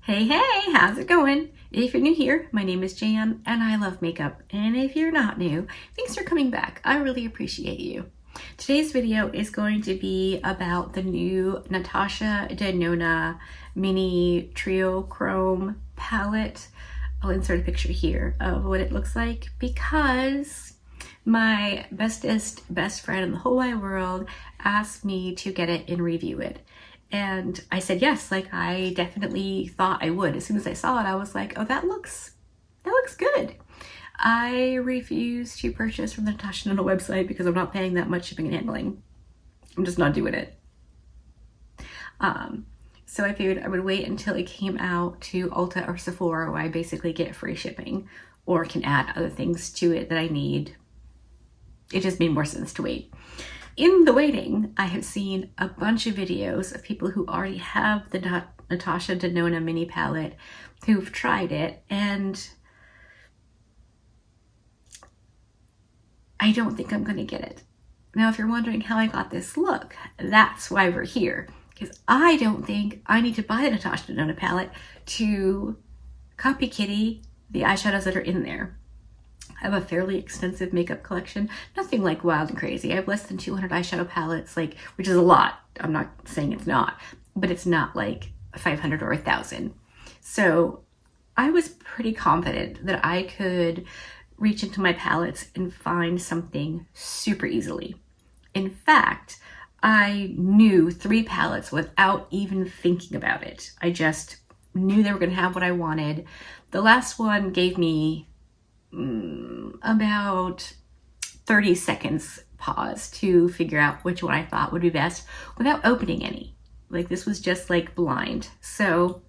Hey, hey, how's it going? If you're new here, my name is Jan and I love makeup. And if you're not new, thanks for coming back. I really appreciate you. Today's video is going to be about the new Natasha Denona Mini Trio Chrome palette. I'll insert a picture here of what it looks like because my best friend in the whole wide world asked me to get it and review it. And I said yes, like I definitely thought I would. As soon as I saw it, I was like, oh, that looks good. I refuse to purchase from the Natasha Denona website because I'm not paying that much shipping and handling. I'm just not doing it. So I figured I would wait until it came out to Ulta or Sephora, where I basically get free shipping or can add other things to it that I need. It just made more sense to wait. In the waiting, I have seen a bunch of videos of people who already have the Natasha Denona mini palette who've tried it, and I don't think I'm going to get it. Now, if you're wondering how I got this look, that's why we're here. Because I don't think I need to buy the Natasha Denona palette to copy kitty the eyeshadows that are in there. I have a fairly extensive makeup collection, nothing like wild and crazy. I have less than 200 eyeshadow palettes, which is a lot. I'm not saying it's not, but it's not like 500 or 1,000. So I was pretty confident that I could reach into my palettes and find something super easily. In fact, I knew 3 palettes without even thinking about it. I just knew they were going to have what I wanted. The last one gave me about 30 seconds pause to figure out which one I thought would be best without opening any. Like, this was just like blind. So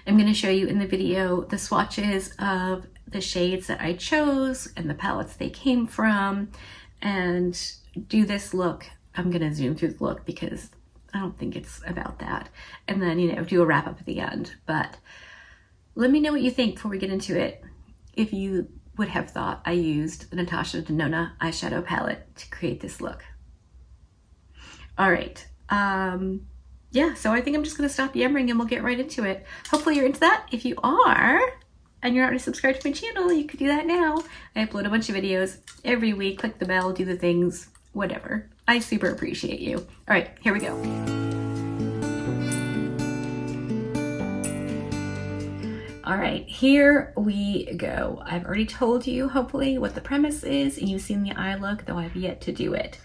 I'm going to show you in the video the swatches of the shades that I chose and the palettes they came from, and do this look. I'm going to zoom through the look because I don't think it's about that. And then, do a wrap up at the end. But let me know what you think before we get into it. If you would have thought I used the Natasha Denona eyeshadow palette to create this look. All right. Yeah, so I think I'm just going to stop yammering and we'll get right into it. Hopefully you're into that. If you are, and you're already subscribed to my channel, you could do that now. I upload a bunch of videos every week. Click the bell, do the things, whatever. I super appreciate you. All right, here we go. All right, here we go. I've already told you, hopefully, what the premise is, and you've seen the eye look, though I've yet to do it.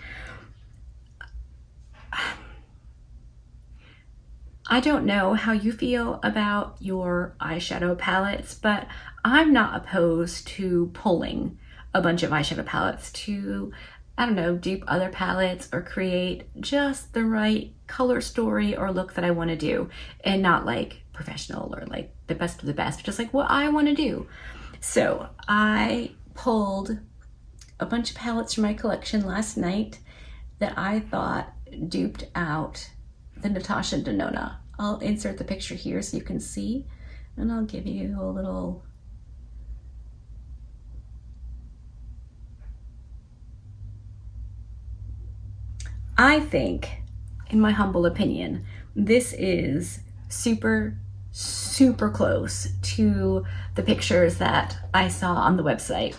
I don't know how you feel about your eyeshadow palettes, but I'm not opposed to pulling a bunch of eyeshadow palettes to, I don't know, dupe other palettes or create just the right color story or look that I want to do, and not like professional or like the best of the best, just like what I want to do. So I pulled a bunch of palettes from my collection last night that I thought duped out the Natasha Denona. I'll insert the picture here so you can see, and I'll give you a little. I think, in my humble opinion, this is super close to the pictures that I saw on the website.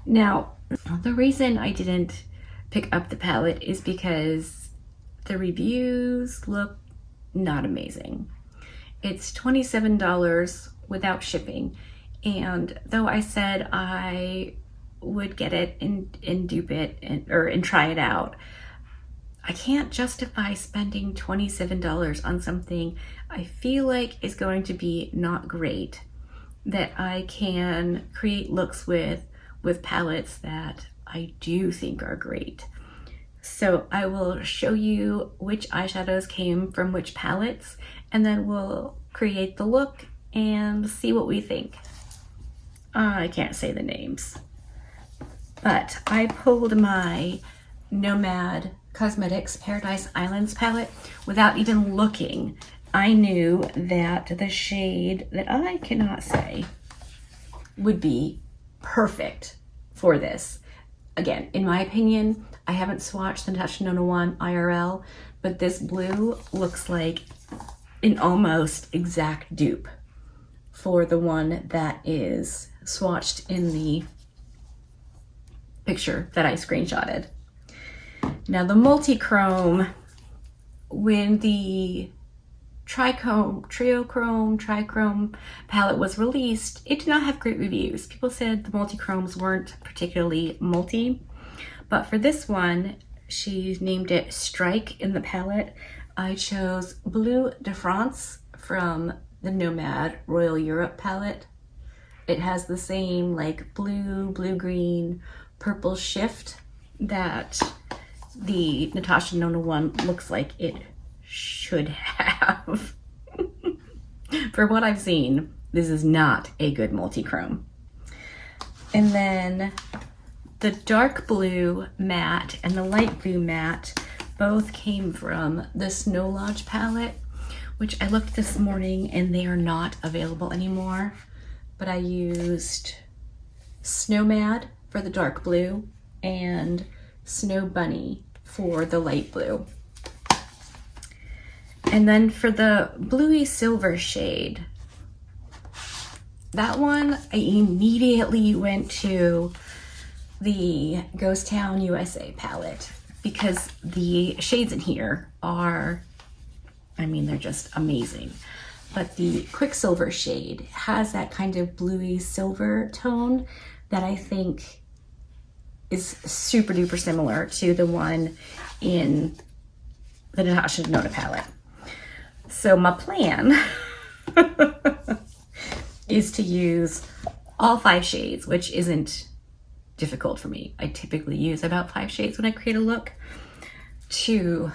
Now, the reason I didn't pick up the palette is because the reviews look not amazing. It's $27 without shipping, and though I said I would get it and dupe it and try it out, I can't justify spending $27 on something I feel like is going to be not great, that I can create looks with palettes that I do think are great. So I will show you which eyeshadows came from which palettes, and then we'll create the look and see what we think. I can't say the names, but I pulled my Nomad Cosmetics Paradise Islands palette without even looking. I knew that the shade that I cannot say would be perfect for this. Again, in my opinion, I haven't swatched the Natasha Denona one IRL, but this blue looks like an almost exact dupe for the one that is swatched in the picture that I screenshotted. Now the multi-chrome, when the trichrome palette was released, it did not have great reviews. People said the multi-chromes weren't particularly multi, but for this one, she named it Strike in the palette. I chose Bleu de France from the Nomad Royal Europe palette. It has the same like blue, blue-green, purple shift that the Natasha Nona one looks like it should have. For what I've seen, this is not a good multi-chrome. And then the dark blue matte and the light blue matte both came from the Snow Lodge palette, which I looked this morning and they are not available anymore. But I used Snow Mad for the dark blue and Snow Bunny for the light blue. And then for the bluey silver shade, that one I immediately went to the Ghost Town USA palette because the shades in here are, I mean, they're just amazing. But the Quicksilver shade has that kind of bluey silver tone that I think is super duper similar to the one in the Natasha Nona palette. So my plan is to use all 5 shades, which isn't difficult for me. I typically use about 5 shades when I create a look to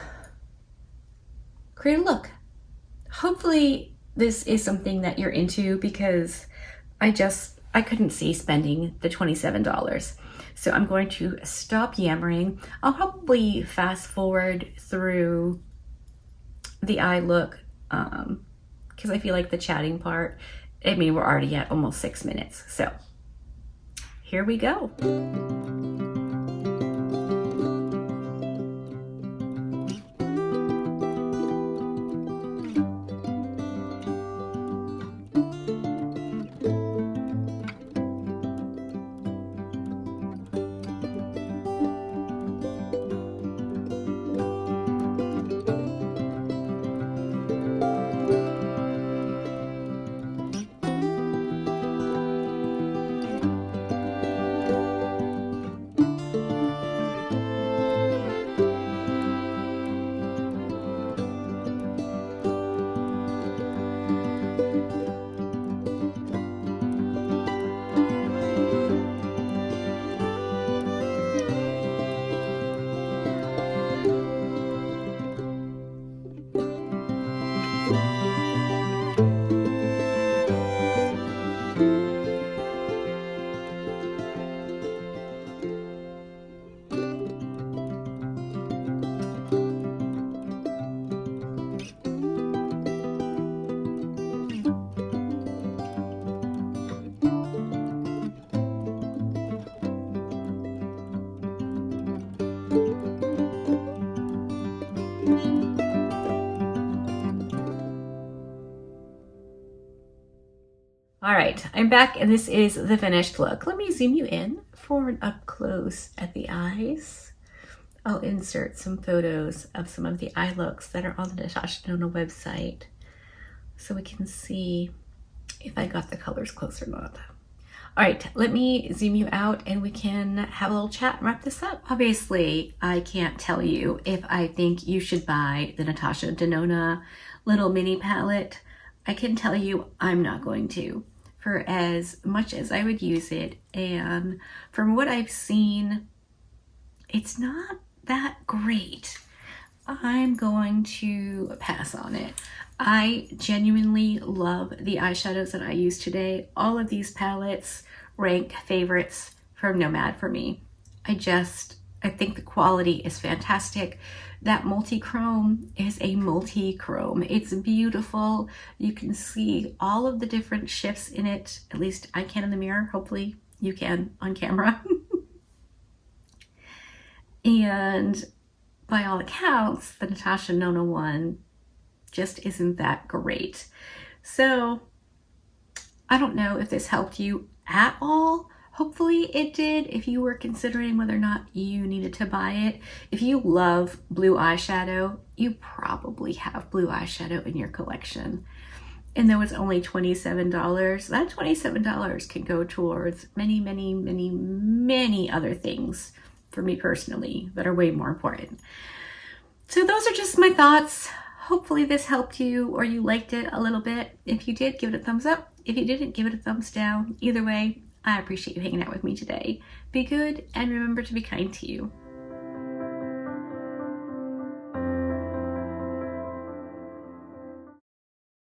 create a look. Hopefully this is something that you're into because I couldn't see spending the $27. So I'm going to stop yammering. I'll probably fast forward through the eye look because I feel like the chatting part, I mean, we're already at almost 6 minutes. So here we go. All right, I'm back and this is the finished look. Let me zoom you in for an up close at the eyes. I'll insert some photos of some of the eye looks that are on the Natasha Nona website so we can see if I got the colors close or not. All right, let me zoom you out and we can have a little chat and wrap this up. Obviously, I can't tell you if I think you should buy the Natasha Nona little mini palette. I can tell you I'm not going to, for as much as I would use it. And from what I've seen, it's not that great. I'm going to pass on it. I genuinely love the eyeshadows that I use today. All of these palettes rank favorites from Nomad for me. I think the quality is fantastic. That multi-chrome is a multi-chrome. It's beautiful. You can see all of the different shifts in it. At least I can in the mirror. Hopefully you can on camera. And by all accounts, the Natasha Nona one just isn't that great. So I don't know if this helped you at all. Hopefully it did if you were considering whether or not you needed to buy it. If you love blue eyeshadow, you probably have blue eyeshadow in your collection. And though it's only $27, that $27 can go towards many, many, many, many other things for me personally that are way more important. So those are just my thoughts. Hopefully this helped you or you liked it a little bit. If you did, give it a thumbs up. If you didn't, give it a thumbs down. Either way, I appreciate you hanging out with me today. Be good and remember to be kind to you.